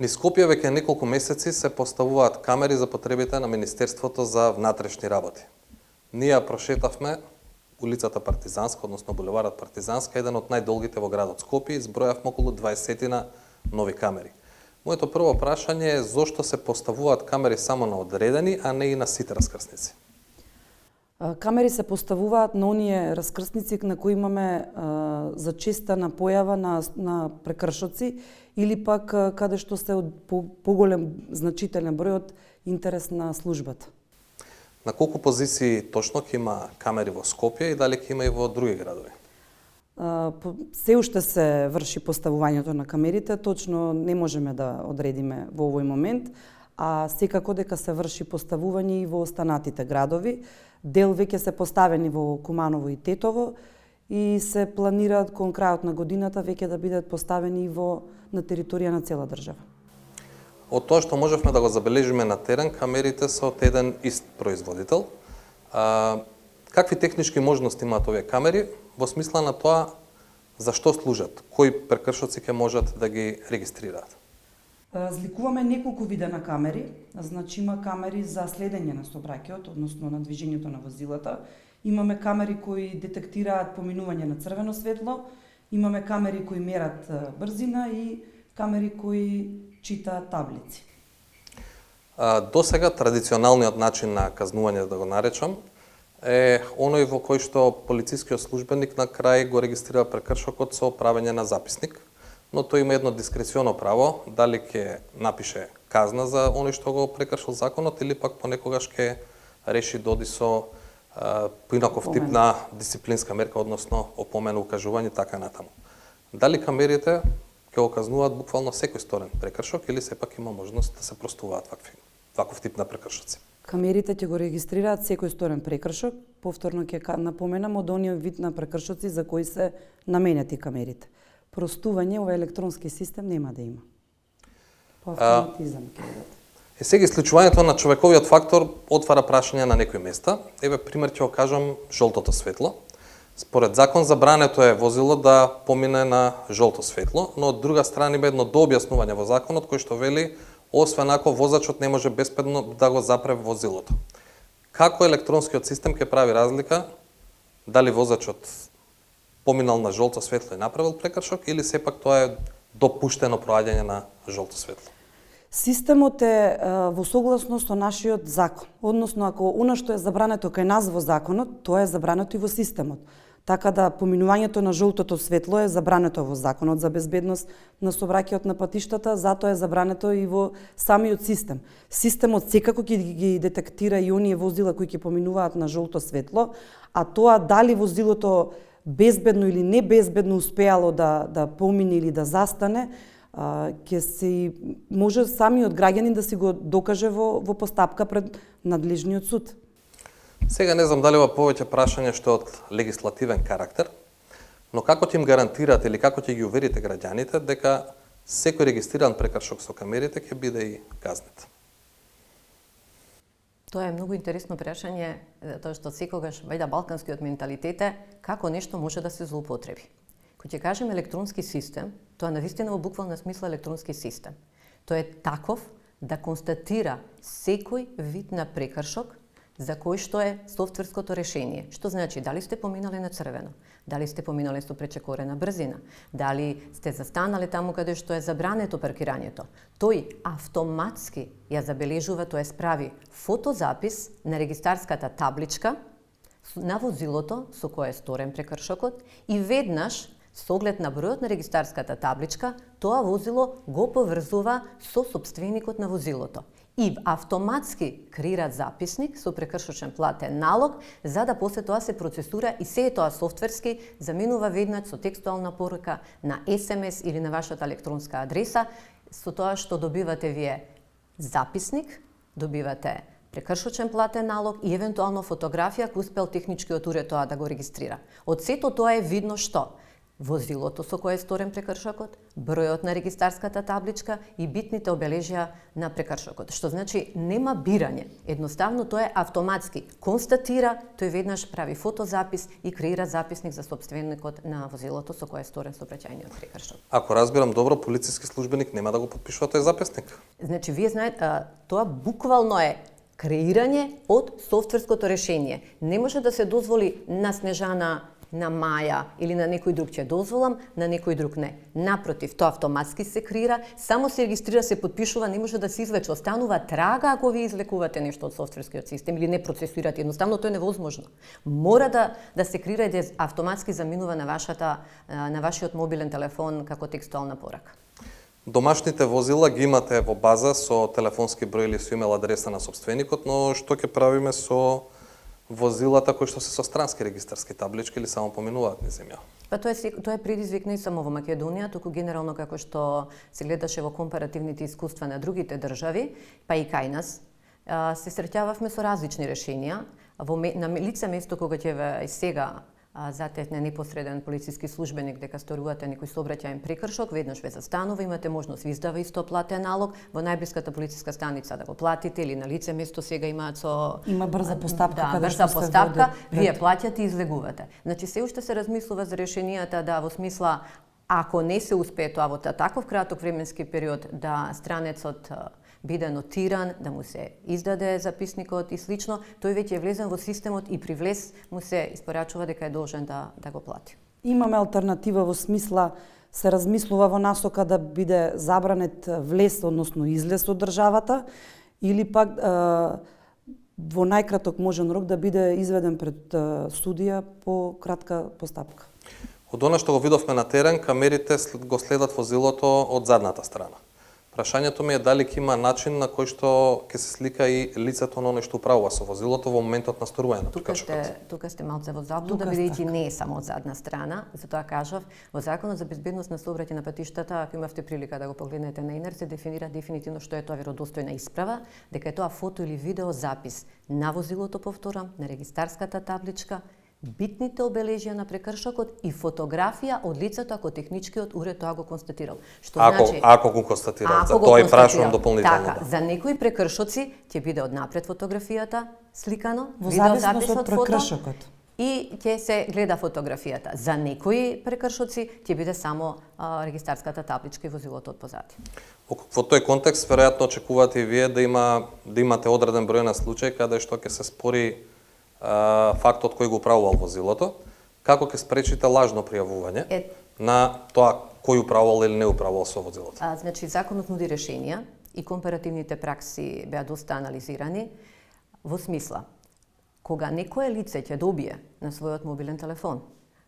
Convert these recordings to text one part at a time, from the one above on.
Низ Скопје веќе неколку месеци се поставуваат камери за потребите на Министерството за внатрешни работи. Ние прошетавме улицата Партизанска, односно булеварот Партизанска, еден од најдолгите во градот Скопје, избројавме околу 20 нови камери. Моето прво прашање е зошто се поставуваат камери само на одредени, а не и на сите раскрсници? Камери се поставуваат на оние раскрсници на кои имаме зачестена појава на прекршоци или пак каде што се од поголем значителен број од интерес на службата. На колку позиции точно ќе има камери во Скопје и дали ќе има и во други градови? Се уште се врши поставувањето на камерите, точно не можеме да одредиме во овој момент, а секако дека се врши поставување и во останатите градови. Дел веќе се поставени во Куманово и Тетово и се планираат кон крајот на годината веќе да бидат поставени и на територија на цела држава. Од тоа што можевме да го забележиме на терен, камерите се од еден ист производител. Какви технички можности имаат овие камери во смисла на тоа за што служат? Кои прекршоци ќе можат да ги регистрираат? Разликуваме неколку вида на камери. Значи има камери за следење на сообраќајот, односно на движењето на возилата. Имаме камери кои детектираат поминување на црвено светло, имаме камери кои мерат брзина и камери кои читаат таблици. До сега традиционалниот начин на казнување, да го наречам, е оној во кој што полицискиот службеник на крај го регистрира прекршокот со правење на записник, но тој има едно дискреционо право, дали ќе напише казна за оној што го прекршил законот или пак понекогаш ќе реши доди со поинаков тип на дисциплинска мерка, односно опомена, укажување, така натаму. Дали камерите ќе го казнуваат буквално секој сторен прекршок или сепак има можност да се простуваат ваков тип на прекршоци? Камерите ќе го регистрираат секој сторен прекршок, повторно ќе напоменам од оние вид на прекршоци за кои се наменети камерите. Простување во електронски систем нема да има. По автоматизам ќе бидат. Сега исклучувањето на човековиот фактор отвара прашања на некои места. Еве пример ќе го кажам жолтото светло. Според закон забрането е возило да помине на жолто светло, но од друга страна има едно дообјаснување во законот кој што вели освен ако возачот не може безбедно да го запре возилото. Како електронскиот систем ќе прави разлика дали возачот поминал на жолто светло и направил прекршок или сепак тоа е допуштено проаѓање на жолто светло? Системот е во согласност со нашиот закон. Односно, ако она што е забрането кај нас во законот, тоа е забрането и во системот. Така да поминувањето на жолтото светло е забрането во законот за безбедност на сообраќајот на патиштата, затоа е забрането и во самиот систем. Системот секако ќе ги детектира и оние возила кои ќе поминуваат на жолто светло, а тоа дали возилото безбедно или небезбедно успеало да помине или да застане, ќе се може самиот граѓанин да си го докаже во постапка пред надлежниот суд. Сега не знам дали ова повеќе прашање што од легислативен карактер, но како ќе им гарантирате или како ќе ги уверите граѓаните дека секој регистриран прекршок со камерите ќе биде и казнет? Тоа е многу интересно прашање, тоа што секогаш вајда балканскиот менталитет е како нешто може да се злоупотреби. Кога ќе кажем електронски систем, тоа навистина во буквална смисла електронски систем. Тоа е таков да констатира секој вид на прекршок за кој што е софтверското решение. Што значи дали сте поминали на црвено, дали сте поминали со пречекорена брзина, дали сте застанале таму каде што е забрането паркирањето. Тој автоматски ја забележува, тоа прави фотозапис на регистарската табличка на возилото со кое е сторен прекршокот и веднаш со оглед на бројот на регистарската табличка, тоа возило го поврзува со сопственикот на возилото. И автоматски креира записник со прекршочен платен налог, за да после тоа се процесура и се тоа софтверски заминува веднаш со текстуална порука на SMS или на вашата електронска адреса, со тоа што добивате вие записник, добивате прекршочен платен налог и евентуално фотографија кој успел техничкиот уред тоа да го регистрира. Од сето тоа е видно што возилото со кое е сторен прекршокот, бројот на регистарската табличка и битните обележја на прекршокот. Што значи нема бирање. Едноставно тоа е автоматски. Констатира, тој веднаш прави фотозапис и креира записник за сопственикот на возилото со кое е сторен сообраќајниот прекршок. Ако разбирам добро, полициски службеник нема да го потпишува тој записник. Значи вие знаете, тоа буквално е креирање од софтверското решение. Не може да се дозволи на Снежана, на Маја или на некој друг ќе дозволам, на некој друг не. Напротив, тоа автоматски се креира, само се регистрира, се потпишува, не може да се извлече, останува трага ако ви излекувате нешто од софтверскиот систем или не процесирате. Едноставно тоа е невозможно. Мора да се креира и да автоматски заминува на вашиот мобилен телефон како текстуална порака. Домашните возила ги имате во база со телефонски број или со имейл адреса на сопственикот, но што ќе правиме со возилата кои што се со странски регистарски таблички или само поминуваат низ земја? Па тоа е предизвик не само во Македонија, туку генерално како што се гледаше во компаративните искуства на другите држави, па и кај нас, се среќававме со различни решенија. На лице место кога ќе ве сега затекне непосреден полициски службеник дека сторувате некој сообраќајен прекршок, веднаш ве застанува, имате можност ви издава исто платен налог, во најблиската полициска станица да го платите или на лице место сега имаат има брза постапка, да, брза постапка, вие плаќате и излегувате. Значи се уште се размислува за решенијата да во смисла ако не се успее тоа во таков краток временски период да странецот биде нотиран, да му се издаде записникот и слично, тој веќе е влезен во системот и при влез му се испорачува дека е должен да го плати. Имаме алтернатива во смисла се размислува во насока да биде забранет влез, односно излез од државата, или пак во најкраток можен рок да биде изведен пред судија по кратка постапка. Од она што го видовме на терен, камерите го следат возилото од задната страна. Прашањето ми е дали ќе има начин на кој што ќе се слика и лицето на оној што управува со возилото во моментот на сторување на прекршокот. Тука сте малце во заблуда, бидејќи не е само од задна страна, затоа кажав, во Законот за безбедност на сообраќај на патиштата, ако имавте прилика да го погледнете на интернет, се дефинира дефинитивно што е тоа веродостојна исправа, дека е тоа фото или видео запис на возилото, повторам, на регистарската табличка, битните обележја на прекршокот и фотографија од лицето ако техничкиот уред тоа го констатирал. Што значи ако го констатирал, за тоа и прашувам дополнително. Така, за некои прекршоци ќе биде однапред фотографијата сликано, во видеозапис од прекршокот. И ќе се гледа фотографијата. За некои прекршоци ќе биде само регистарската табличка и возилото од позади. Во тој контекст веројатно очекувате и вие да имате одреден број на случаи каде што ќе се спори фактот кој го управувал возилото, како ќе спречите лажно пријавување на тоа кој управувал или не управувал со возилото? Значи, законот нуди решенија и компаративните пракси беа доста анализирани во смисла, кога некое лице ќе добие на својот мобилен телефон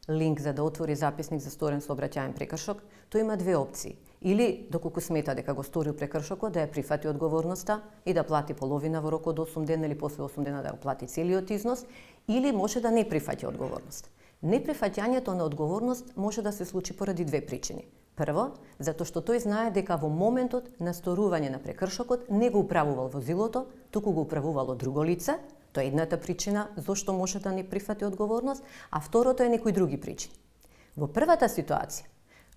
линк за да отвори записник за сторен сообраќајен прекршок, тој има две опции. Или, доколку смета дека го сторил прекршокот, да ја прифати одговорноста и да плати половина во рок од 8 дена или после 8 дена да го плати целиот износ, или може да не прифати одговорност. Неприфаќањето на одговорност може да се случи поради две причини. Прво, затоа што тој знае дека во моментот на сторување на прекршокот не го управувал возилото, туку го управувало друго лице. Тоа е едната причина зошто може да не прифати одговорност, а второто е некои други причини. Во првата ситуација,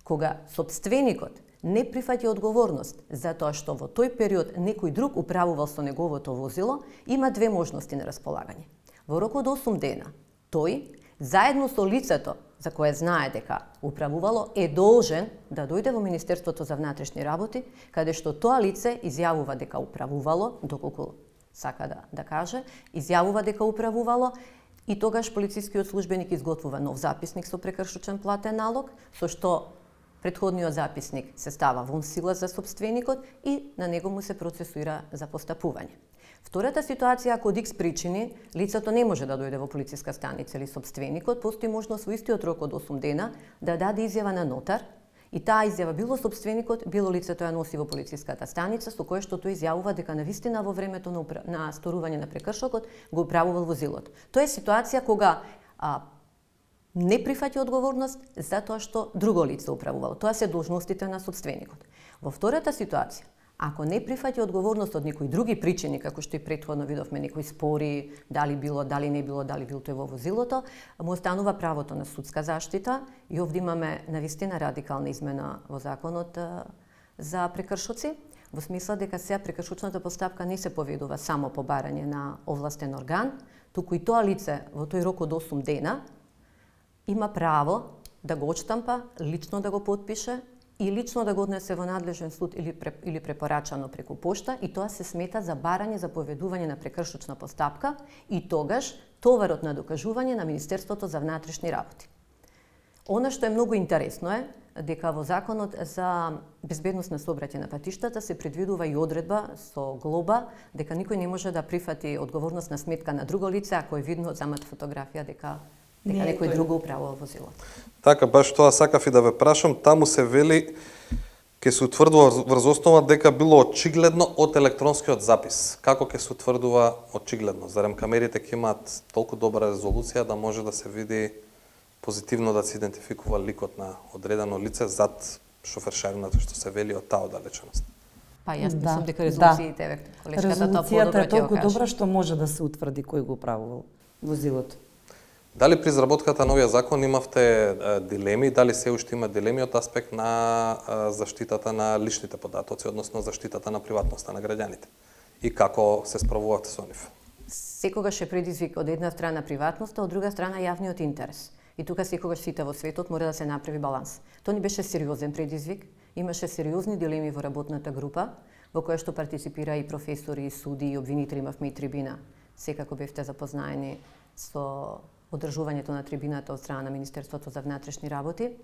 кога сопственикот не прифати одговорност затоа што во тој период некој друг управувал со неговото возило, има две можности на располагање. Во рок од 8 дена, тој, заедно со лицето за кое знае дека управувало, е должен да дојде во Министерството за внатрешни работи, каде што тоа лице изјавува дека управувало, доколку сака да каже, изјавува дека управувало, и тогаш полицискиот службеник изготвува нов записник со прекршочен платен налог, со што претходниот записник се става вон сила за сопственикот и на него му се процесуира за постапување. Втората ситуација, ако од X причини лицето не може да дојде во полициска станица или сопственикот, постои можност во истиот рок од 8 дена да даде изјава на нотар, и таа изјава било сопственикот, било лицето ја носи во полициската станица, со кое што тој изјавува дека навистина во времето на сторување на прекршокот го управувал возилото. Тоа е ситуација кога не прифаќа одговорност затоа што друго лице управувало. Тоа се должностите на сопственикот. Во втората ситуација, Ако не прифати одговорност од некои други причини, како што и претходно видовме некои спори, дали било, дали не било, дали бил тој во возилото, му останува правото на судска заштита и овде имаме навистина радикална измена во законот за прекршоци, во смисла дека сега прекршочната постапка не се поведува само по барање на овластен орган, туку и тоа лице во тој рок од 8 дена има право да го отштампа, лично да го потпише и лично да го однесе во надлежен суд или препорачано преку пошта, и тоа се смета за барање за поведување на прекршочна постапка и тогаш товарот на докажување на Министерството за внатрешни работи. Она што е многу интересно е дека во законот за безбедност на сообраќај на патиштата се предвидува и одредба со глоба дека никој не може да прифати одговорност на сметка на друго лице ако е видно од самата фотографија дека некој друго управува возилото. Така, баш тоа сакав и да ве прашам, таму се вели ќе се утврдува врз основа дека било очигледно од електронскиот запис. Како ќе се утврдува очигледно? Зарем камерите ќе имаат толку добра резолуција да може да се види позитивно, да се идентификува ликот на одредено лице зад шофершарината што се вели од таа оддалеченост? Па јас мислам дека резолуциите, колешката, тоа подобро ќе го резолуцијата е толку каже. добра што може да се утврди кој го управувал возилото. Дали при изработката на овој закон имавте дилеми, дали се уште има дилеми од аспект на заштитата на личните податоци, односно заштитата на приватноста на граѓаните? И како се справувате со нив? Секогаш е предизвик од една страна приватноста, од друга страна јавниот интерес. И тука секогаш сите во светот мора да се направи баланс. Тоа ни беше сериозен предизвик, имаше сериозни дилеми во работната група, во која што партиципира и професори, и суди, и обвинители, имавме и трибина. Секако бевте запознаени со одржувањето на трибината од страна на Министерството за внатрешни работи.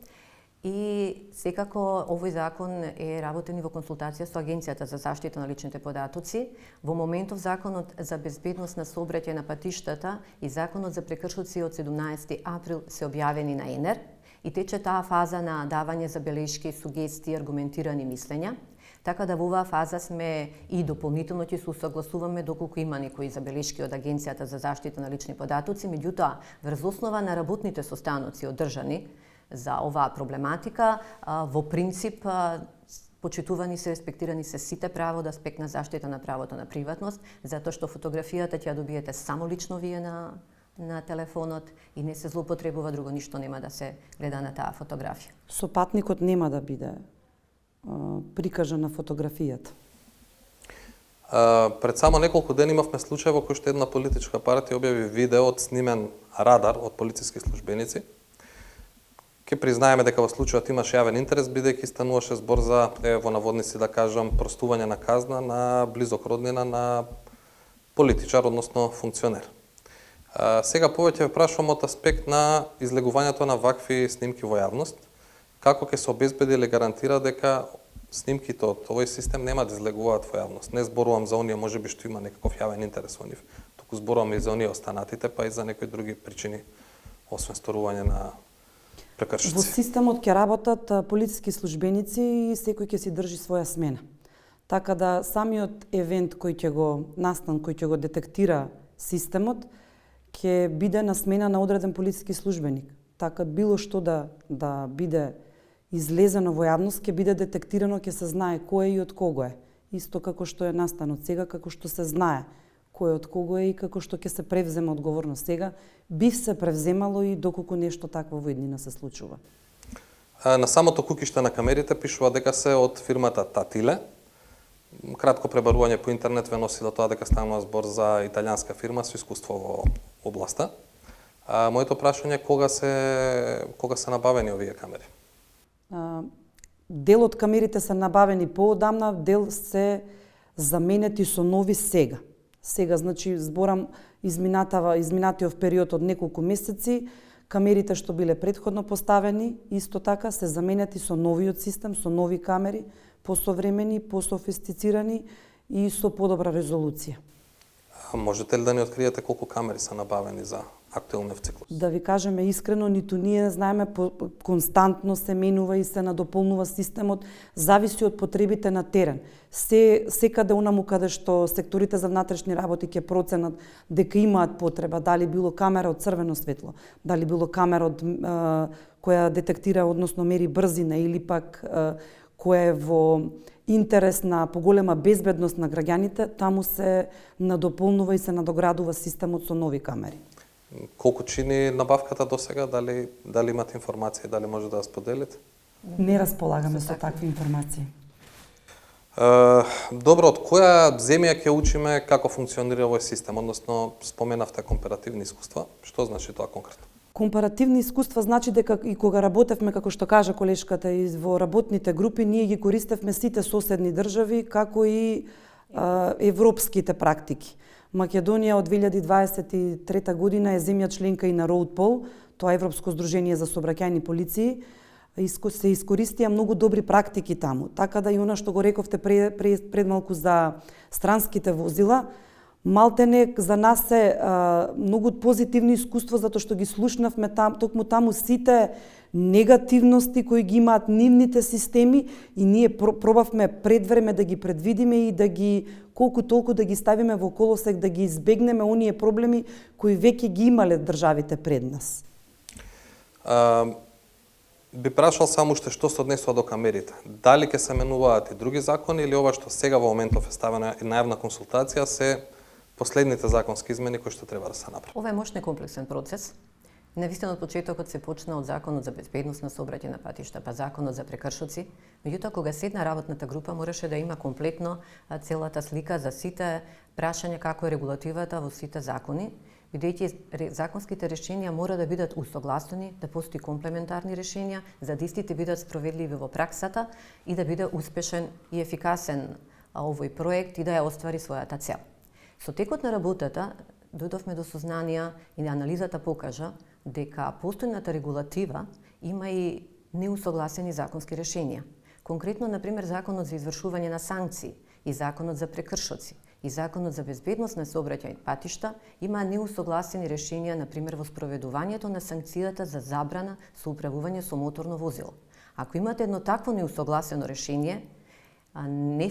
И секако овој закон е работен и во консултација со Агенцијата за заштита на личните податоци. Во моментов законот за безбедност на сообраќај на патиштата и законот за прекршоци од 17 април се објавени на ЕНЕР и тече таа фаза на давање забелешки, сугестии, аргументирани мислења. Така да во оваа фаза сме и дополнително ќе се усогласуваме доколку има некои забелешки од Агенцијата за заштита на лични податоци, меѓутоа врз основа на работните состаноци одржани за оваа проблематика, во принцип почитувани се, респектирани се сите право од аспект на заштита на правото на приватност, затоа што фотографијата ќе ја добиете само лично вие на телефонот и не се злоупотребува, друго ништо нема да се гледа на таа фотографија. Сопатникот нема да биде прикажан на фотографијата. Пред само неколку дена имавме случај во кој што една политичка партија објави видео од снимен радар од полициски службеници. Ке признаеме дека во случајот имаше јавен интерес, бидејќи стануваше збор за, во наводници да кажам, простување на казна на близок роднина на политичар, односно функционер. Сега повеќе ве прашувам од аспект на излегувањето на вакви снимки во јавност. Како ќе се обезбеди или гарантира дека снимките од овој систем нема да излегуваат во јавност? Не зборувам за оние можеби што има некаков јавен интерес во нив, туку зборувам и за оние останатите, па и за некои други причини, освен сторување на прекршоци. Во системот ќе работат полициски службеници и секој ќе си држи своја смена. Така да самиот евент кој ќе го настан, кој ќе го детектира системот, ќе биде на смена на одреден полициски службеник. Така било што да биде излезено во јавност, ќе биде детектирано, ќе се знае кој е и од кого е. Исто како што е настанот сега, како што се знае кој од кого е и како што ќе се превзема одговорност сега, бив се превземало и доколку нешто такво во иднина се случува. На самото кукиште на камерите пишува дека се од фирмата Татиле. Кратко пребарување по интернет ве носи до тоа дека станува збор за италијанска фирма со искуство во областа. Моето прашање е кога се набавени овие камери? Дел од камерите се набавени поодамна, дел се заменети со нови сега. Сега, значи, зборам изминатиот период од неколку месеци, камерите што биле претходно поставени, исто така се заменети со новиот систем, со нови камери, посовремени, пософистицирани и со подобра резолуција. Можете ли да ни откриете колку камери се набавени за актуелниот циклус? Да ви кажеме искрено, ниту ние знаеме, константно се менува и се надополнува системот, зависи од потребите на терен. Секаде онаму каде што секторите за внатрешни работи ќе проценат дека имаат потреба, дали било камера од црвено светло, дали било камера од која детектира, односно мери брзина, или пак која е во интерес на поголема безбедност на граѓаните, таму се надополнува и се надоградува системот со нови камери. Колку чини набавката до сега? Дали имате информација, дали може да ја споделите? Не располагаме со такви информации. Добро, од која земја ќе учиме како функционира овој систем, односно споменавте компаративни искуства. Што значи тоа конкретно? Компаративни искуства значи дека и кога работевме, како што кажа колешката, и во работните групи, ние ги користевме сите соседни држави, како и европските практики. Македонија од 2023 година е земја членка и на Роудпол, тоа е Европско здружение за сообраќајни полиции. Се искористија многу добри практики таму. Така да и она што го рековте пред малку за странските возила, малтене за нас е многу позитивни искуства, затоа што ги слушнавме токму таму сите негативности кои ги имаат нивните системи и ние пробавме пред време да ги предвидиме и да ги колку толку да ги ставиме во колосек, да ги избегнеме оние проблеми кои веќе ги имале државите пред нас. Би прашал само уште што се однесува до камерите. Дали ќе се менуваат и други закони или ова што сега во моментов е ставена и најавна консултација се последните законски измени кои што треба да се направат? Ова е мощен комплексен процес. Навистина од почетокот се почна од Законот за безбедност на сообраќај на патишта, па Законот за прекршоци. Меѓутоа, кога седна работната група, мораше да има комплетно целата слика за сите прашања како е регулативата во сите закони, бидејќи законските решенија мора да бидат усогласени, да постои комплементарни решенија, за да истите бидат спроведливи во праксата и да биде успешен и ефикасен овој проект и да ја оствари својата цел. Со текот на работата дојдовме до сознанија и анализата покажа дека постојната регулатива има и неусогласени законски решенија. Конкретно, например, Законот за извршување на санкции и Законот за прекршоци и Законот за безбедност на сообраќај патишта има неусогласени решенија, например, во спроведувањето на санкцијата за забрана со управување со моторно возило. Ако имате едно такво неусогласено решение,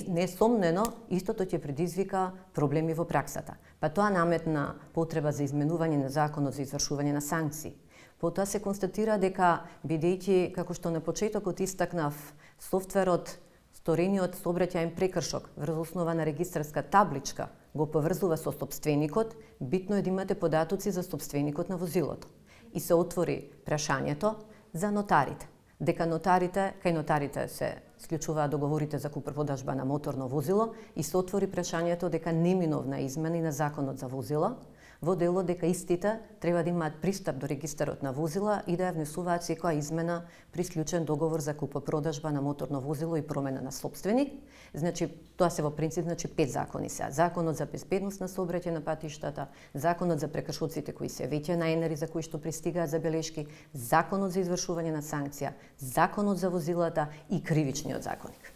несомнено, истото ќе предизвика проблеми во праксата. Па тоа наметна потреба за изменување на Законот за извршување на санкции. Потоа се констатира дека, бидејќи, како што на почетокот истакнав, софтверот сторениот сообраќајен прекршок врз основа на регистарска табличка го поврзува со сопственикот, битно е да имате податоци за сопственикот на возилото. И се отвори прашањето за нотарите. Дека кај нотарите се склучуваат договорите за купро-продажба на моторно возило и се отвори прашањето дека неминовна измена на Законот за возила, во дело дека истите треба да имаат пристап до регистарот на возила и да ја внесуваат секоја измена при склучен договор за купо-продажба на моторно возило и промена на сопственик. Значи, тоа се во принцип 5 закони се. Законот за безбедност на сообраќај на патиштата, Законот за прекршоците кои се веќе наенери за кои што пристигаат забелешки, Законот за извршување на санкција, Законот за возилата и Кривичниот законник.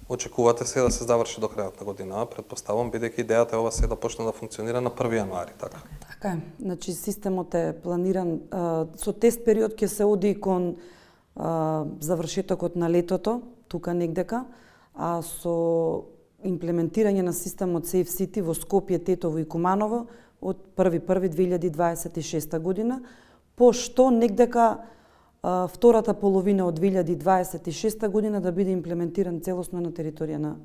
Очекувате се да се заврши до крајот на година, предпоставам, бидејќи идејата е ова се да почне да функционира на 1 јануари, така? Така е. Значи, системот е планиран, со тест период ќе се оди кон завршетокот на летото, тука негдека, а со имплементирање на системот Safe City во Скопје, Тетово и Куманово од 1.1.2026 година, пошто негдека втората половина од 2026 година да биде имплементиран целосно на територија на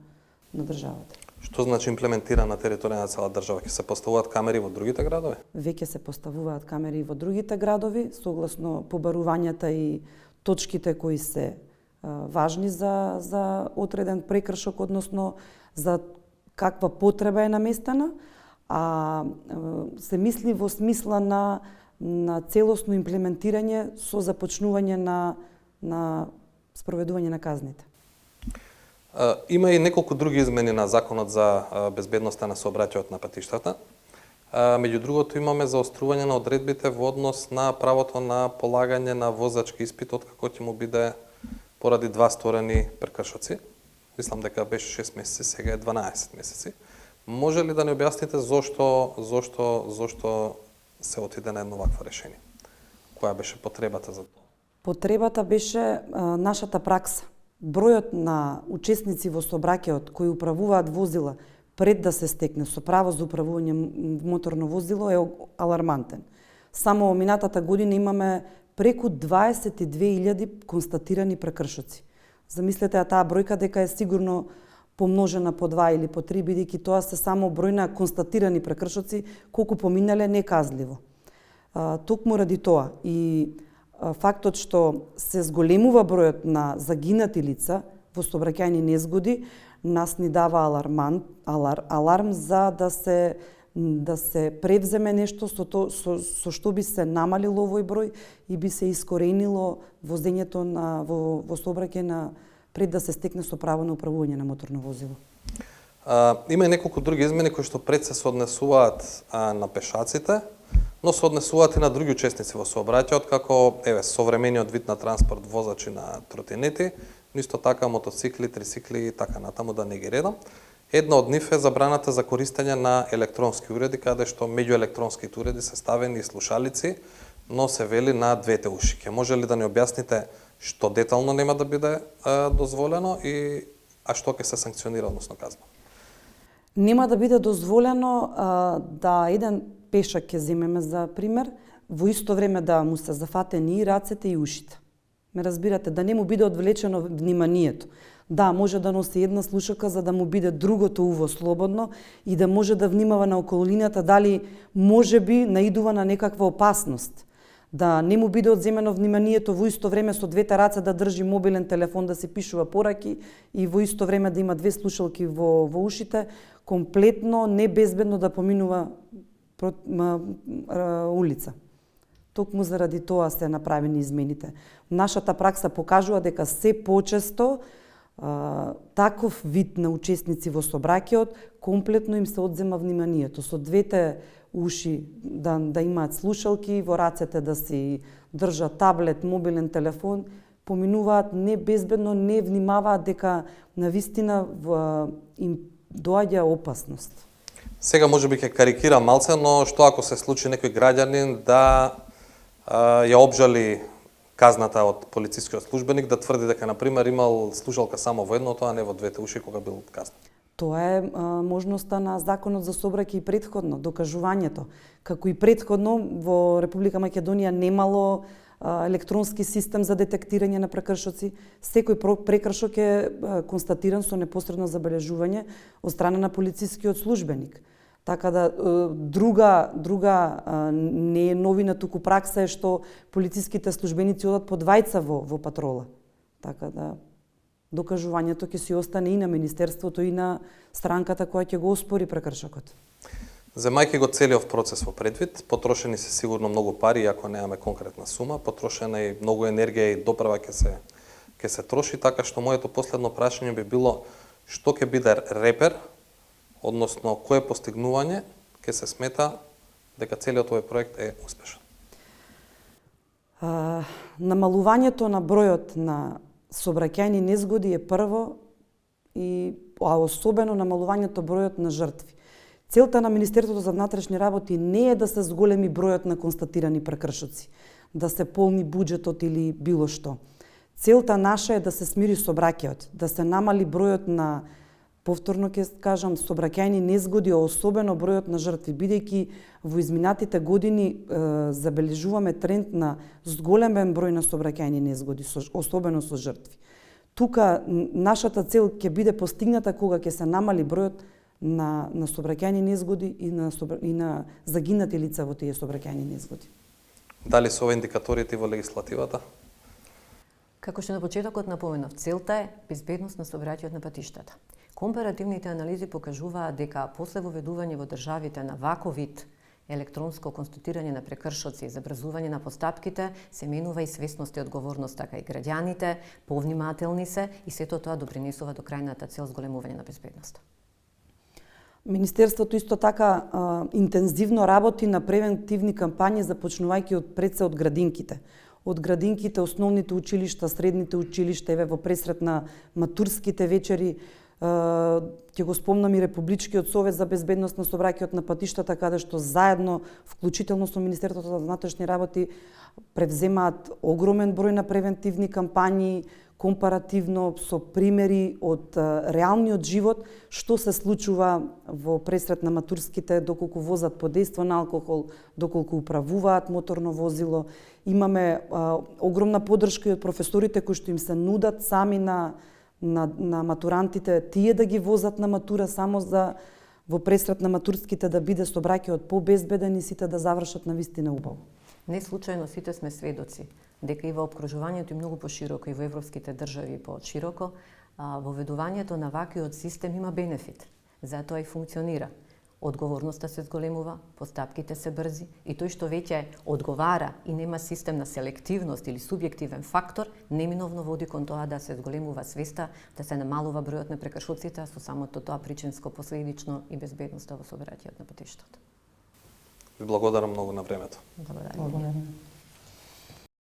државата. Што значи имплементиран на територија на цела држава? Ќе се поставуваат камери во другите градови? Веќе се поставуваат камери во другите градови, согласно побарувањата и точките кои се важни за одреден прекршок, односно за каква потреба е наместена, а се мисли во смисла на целосно имплементирање со започнување на спроведување на казните. Има и неколку други измени на Законот за безбедноста на сообраќајот на патиштата. Меѓу другото имаме заострување на одредбите во однос на правото на полагање на возачки испит откако ќе му биде поради 2 сторени прекршоци. Мислам дека беше 6 месеци, сега е 12 месеци. Може ли да не објасните зошто се отиде на едно вакво решение? Која беше потребата за тоа? Потребата беше нашата пракса. Бројот на учесници во сообраќајот кои управуваат возила пред да се стекне со право за управување моторно возило е алармантен. Само во минатата година имаме преку 22.000 констатирани прекршоци. Замислете таа бројка дека е сигурно помножена по 2 или по 3, бидејќи тоа се само број на констатирани прекршоци, колку поминале неказливо. Токму ради тоа и фактот што се зголемува бројот на загинати лица во сообраќајни незгоди, нас ни дава аларм за да се превземе нешто со што би се намалил овој број и би се искоренило возењето во сообраќај пред да се стекне со право на управување на моторно возило. Има и неколку други измени кои што пред се однесуваат на пешаците, но се однесуваат и на други учесници во сообраќајот, како современиот вид на транспорт, возачи на тротинети, но исто така мотоцикли, трицикли и така натаму, да не ги редам. Една од нив е забраната за користење на електронски уреди, каде што меѓу електронските уреди се ставени слушалици, но се вели на двете уши. Ке може ли да ни објасните што детално нема да биде дозволено а што ќе се санкционира, односно казна? Нема да биде дозволено да еден пешак ќе земеме за пример, во исто време да му се зафатени и рацете и ушите. Ме разбирате, да не му биде одвлечено вниманието. Да, може да носи една слушалка за да му биде другото уво слободно и да може да внимава на околината дали може би наидува на некаква опасност. Да не му биде одземено вниманието во исто време со двете раце да држи мобилен телефон да се пишува пораки и во исто време да има две слушалки во ушите, комплетно небезбедно да поминува улица. Токму заради тоа се направени измените. Нашата пракса покажува дека се почесто таков вид на учесници во сообраќајот комплетно им се одзема вниманието. Со двете уши да имаат слушалки, во рацете да си држат таблет, мобилен телефон, поминуваат небезбедно, не внимаваат дека навистина им доаѓа опасност. Сега можеби ќе карикирам малце, но што ако се случи некој граѓанин да ја обжали казната од полицискиот службеник, да тврди дека, например, имал слушалка само во едното, а не во двете уши кога бил казнат? Тоа е можноста на Законот за сообраќај и претходно, докажувањето. Како и претходно, во Република Македонија немало електронски систем за детектирање на прекршоци. Секој прекршок е констатиран со непосредно забележување од страна на полицискиот службеник. Така да друга не е новина, туку пракса е што полициските службеници одат по двајца во патрола. Така да докажувањето ќе си остане и на Министерството и на странката која ќе го оспори прекршокот. Земајќи го целиот процес во предвид, потрошени се сигурно многу пари, ако немаме конкретна сума, потрошена и многу енергија и доправа ќе се троши, така што моето последно прашање би било што ќе биде репер, односно кое постигнување ќе се смета дека целиот овој проект е успешен? Намалувањето на бројот на сообраќајни незгоди е прво, а особено намалувањето бројот на жртви. Целта на Министерството за внатрешни работи не е да се зголеми бројот на констатирани прекршоци, да се полни буџетот или било што. Целта наша е да се смири сообраќајот, да се намали бројот на, повторно ќе кажам, сообраќајни незгоди, особено бројот на жртви, бидејќи во изминатите години забележуваме тренд на зголемен број на сообраќајни незгоди, особено со жртви. Тука нашата цел ќе биде постигната кога ќе се намали бројот на сообраќајни незгоди и на загинати лица во тие сообраќајни незгоди. Дали се ова индикаторите во легислативата? Како што на почетокот напоменав, целта е безбедност на сообраќајот на патиштата. Компаративните анализи покажуваат дека после воведување во државите на ваков вид електронско констатирање на прекршоци и забрзување на постапките, се менува и свесност и одговорност, така и граѓаните, повнимателни се и сето тоа допринесува до крајната цел зголемување на безбедноста. Министерството исто така интензивно работи на превентивни кампањи, започнувајќи од градинките. Од градинките, основните училишта, средните училишта, еве во пресрет на матурските вечери, ќе го спомнам и Републичкиот совет за безбедност на сообраќајот на патиштата, каде што заедно, вклучително со Министерството за внатрешни работи, превземаат огромен број на превентивни кампањи, компаративно со примери од реалниот живот, што се случува во пресрет на матурските, доколку возат под дејство на алкохол, доколку управуваат моторно возило. Имаме огромна поддршка и од професорите кои што им се нудат сами на матурантите тие да ги возат на матура само за во пресрет на матурските да биде сообраќајот побезбеден и сите да завршат на вистина убаво. Не случајно сите сме сведоци дека и во опкружувањето и многу пошироко и во европските држави и пошироко воведувањето на ваквиот систем има бенефит. Затоа и функционира. Одговорноста се зголемува, постапките се брзи и тој што веќе одговара и нема систем на селективност или субјективен фактор, неминовно води кон тоа да се зголемува свеста, да се намалува бројот на прекршоците, а со самото тоа причинско последично и безбедноста во сообраќајот на патиштата. Ви благодарам многу на времето. Благодарам. Благодарам.